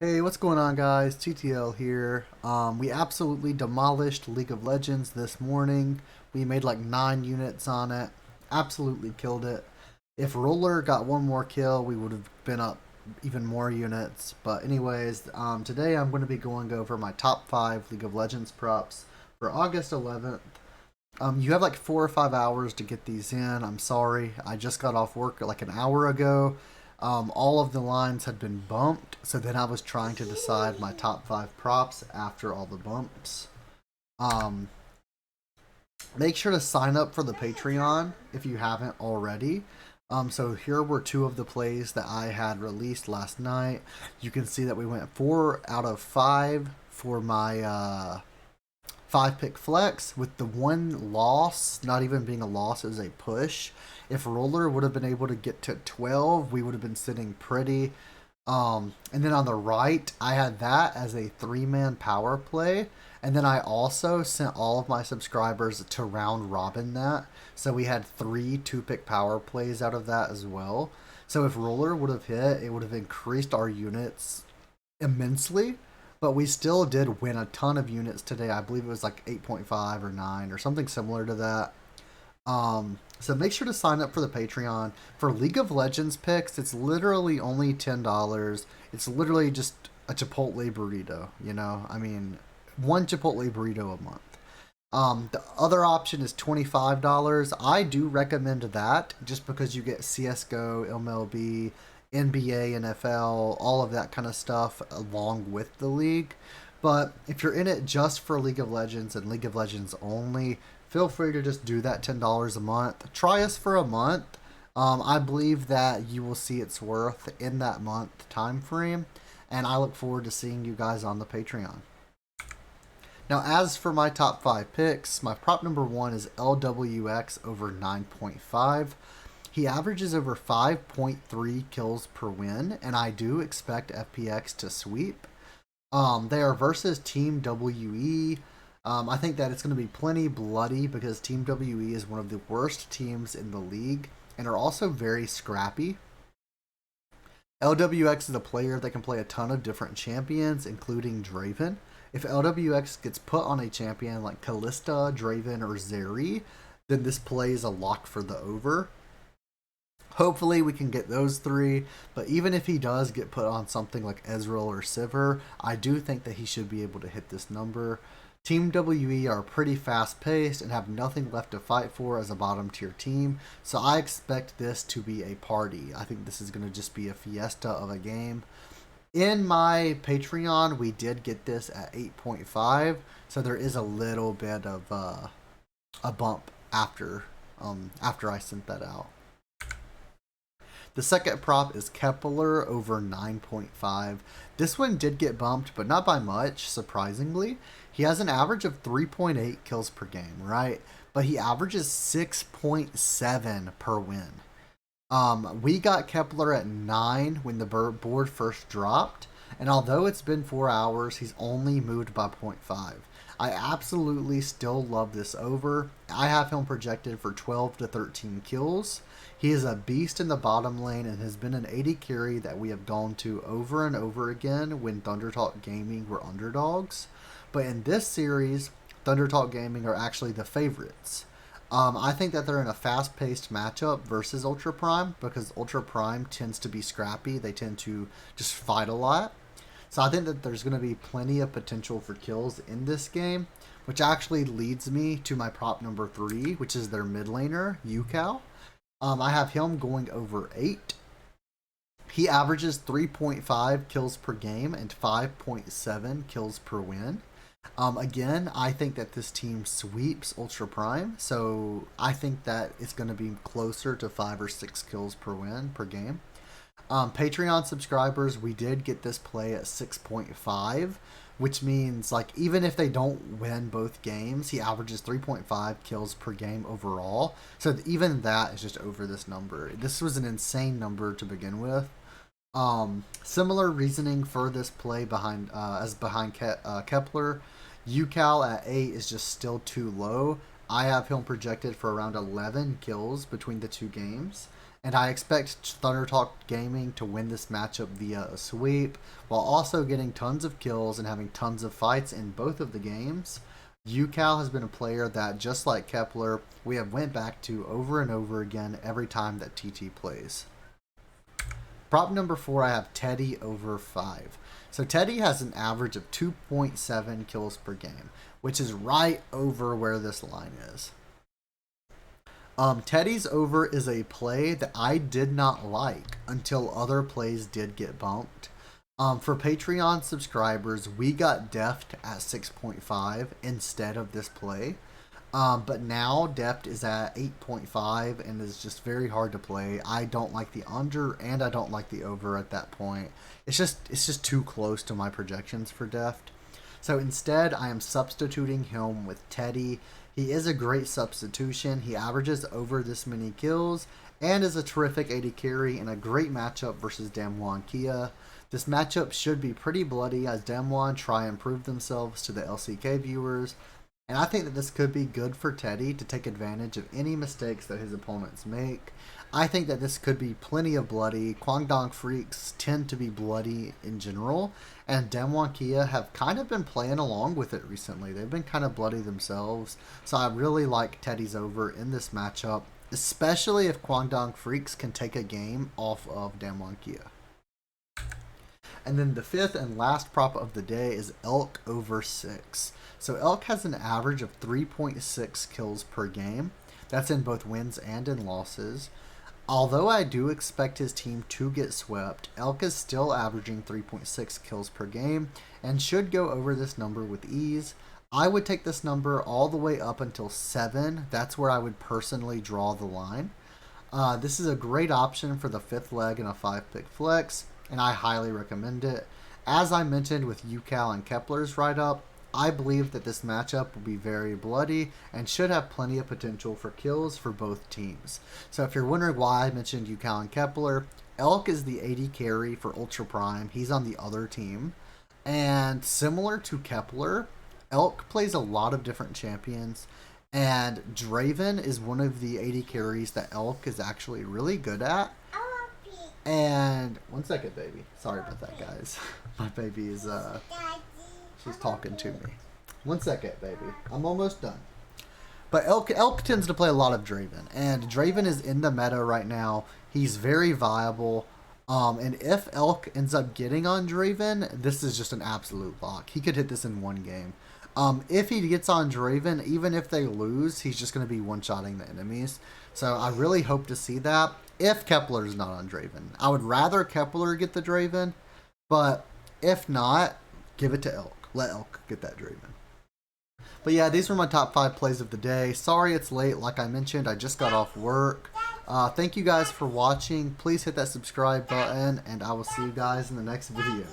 Hey, what's going on, guys? TTL here. We absolutely demolished League of Legends this morning. We made like 9 units on it. Absolutely killed it. If Roller got one more kill, we would have been up even more units. But anyways, today I'm going to be going over my top 5 League of Legends props for August 11th. You have like 4 or 5 hours to get these in. I'm sorry. I just got off work like an hour ago. All of the lines had been bumped, so then I was trying to decide my top 5 props after all the bumps. Um, Make sure to sign up for the Patreon if you haven't already. So here were 2 of the plays that I had released last night. You can see that we went 4 out of 5 for my 5 pick flex, with the one loss not even being a loss, it was a push. If Roller would have been able to get to 12, we would have been sitting pretty. And then on the right, I had that as a 3-man power play. And then I also sent all of my subscribers to round robin that. So we had 3 2-pick power plays out of that as well. So if Roller would have hit, it would have increased our units immensely, but we still did win a ton of units today. I believe it was like 8.5 or 9 or something similar to that. So make sure to sign up for the Patreon. For League of Legends picks, it's literally only $10. It's literally just a Chipotle burrito, you know? I mean, one Chipotle burrito a month. The other option is $25. I do recommend that just because you get CSGO, MLB, NBA, NFL, all of that kind of stuff along with the league. But if you're in it just for League of Legends and League of Legends only, feel free to just do that $10 a month. Try us for a month. I believe that you will see its worth in that month time frame, and I look forward to seeing you guys on the Patreon. Now, as for my top 5 picks, my prop number 1 is Lwx over 9.5. He averages over 5.3 kills per win, and I do expect FPX to sweep. They are versus Team WE. I think that it's going to be plenty bloody because Team WE is one of the worst teams in the league and are also very scrappy. LWX is a player that can play a ton of different champions, including Draven. If LWX gets put on a champion like Kalista, Draven, or Zeri, then this play is a lock for the over. Hopefully we can get those 3, but even if he does get put on something like Ezreal or Sivir, I do think that he should be able to hit this number. Team WE are pretty fast paced and have nothing left to fight for as a bottom tier team, so I expect this to be a party. I think this is going to just be a fiesta of a game. In my Patreon, we did get this at 8.5, so there is a little bit of a bump after I sent that out. The second prop is Kepler over 9.5. This one did get bumped, but not by much, surprisingly. He has an average of 3.8 kills per game, right? But he averages 6.7 per win. We got Kepler at 9 when the board first dropped, and although it's been 4 hours, he's only moved by 0.5. I absolutely still love this over. I have him projected for 12 to 13 kills. He is a beast in the bottom lane and has been an 80 carry that we have gone to over and over again when Thunder Talk Gaming were underdogs. But in this series, Thunder Talk Gaming are actually the favorites. I think that they're in a fast-paced matchup versus Ultra Prime because Ultra Prime tends to be scrappy. They tend to just fight a lot. So I think that there's going to be plenty of potential for kills in this game, which actually leads me to my prop number 3, which is their mid laner, Yucal. I have him going over 8. He averages 3.5 kills per game and 5.7 kills per win. Again, I think that this team sweeps Ultra Prime, so I think that it's going to be closer to 5 or 6 kills per win per game. Patreon subscribers, we did get this play at 6.5, which means like even if they don't win both games, he averages 3.5 kills per game overall. So even that is just over this number. This was an insane number to begin with. Similar reasoning for this play behind Kepler. Yucal at 8 is just still too low. I have him projected for around 11 kills between the 2 games. and I expect Thunder Talk Gaming to win this matchup via a sweep, while also getting tons of kills and having tons of fights in both of the games. UCal has been a player that, just like Kepler, we have went back to over and over again every time that TT plays. Prop number 4, I have Teddy over 5. So Teddy has an average of 2.7 kills per game, which is right over where this line is. Teddy's over is a play that I did not like until other plays did get bumped. For Patreon subscribers, we got deft at 6.5 instead of this play. But now deft is at 8.5 and is just very hard to play. I don't like the under and I don't like the over at that point. It's just too close to my projections for deft. So instead, I am substituting him with Teddy. He is a great substitution. He averages over this many kills and is a terrific AD carry in a great matchup versus Damwon Kia. This matchup should be pretty bloody as Damwon try and prove themselves to the LCK viewers. And I think that this could be good for Teddy to take advantage of any mistakes that his opponents make. I think that this could be plenty of bloody. Kwangdong Freaks tend to be bloody in general, and Damwon Kia have kind of been playing along with it recently. They've been kind of bloody themselves, so I really like Teddy's over in this matchup, especially if Kwangdong Freaks can take a game off of Damwon Kia. And then the 5th and last prop of the day is Elk over 6. So Elk has an average of 3.6 kills per game. That's in both wins and in losses. Although I do expect his team to get swept, Elk is still averaging 3.6 kills per game and should go over this number with ease. I would take this number all the way up until 7. That's where I would personally draw the line. This is a great option for the 5th leg in a 5-pick flex, and I highly recommend it. As I mentioned with UCal and Kepler's write-up, I believe that this matchup will be very bloody and should have plenty of potential for kills for both teams. So if you're wondering why I mentioned UCal and Kepler, Elk is the AD carry for Ultra Prime. He's on the other team. And similar to Kepler, Elk plays a lot of different champions. And Draven is one of the AD carries that Elk is actually really good at. And one second, baby. Sorry about that, guys. My baby is she's talking to me. One second, baby. I'm almost done. But Elk tends to play a lot of Draven, and Draven is in the meta right now. He's very viable. And if Elk ends up getting on Draven, this is just an absolute lock. He could hit this in one game. If he gets on Draven, even if they lose, he's just going to be one-shotting the enemies. So I really hope to see that if Kepler's not on Draven. I would rather Kepler get the Draven, but if not, give it to Elk. Let Elk get that Draven. But yeah, these were my top 5 plays of the day. Sorry it's late. Like I mentioned, I just got off work. Thank you guys for watching. Please hit that subscribe button, and I will see you guys in the next video.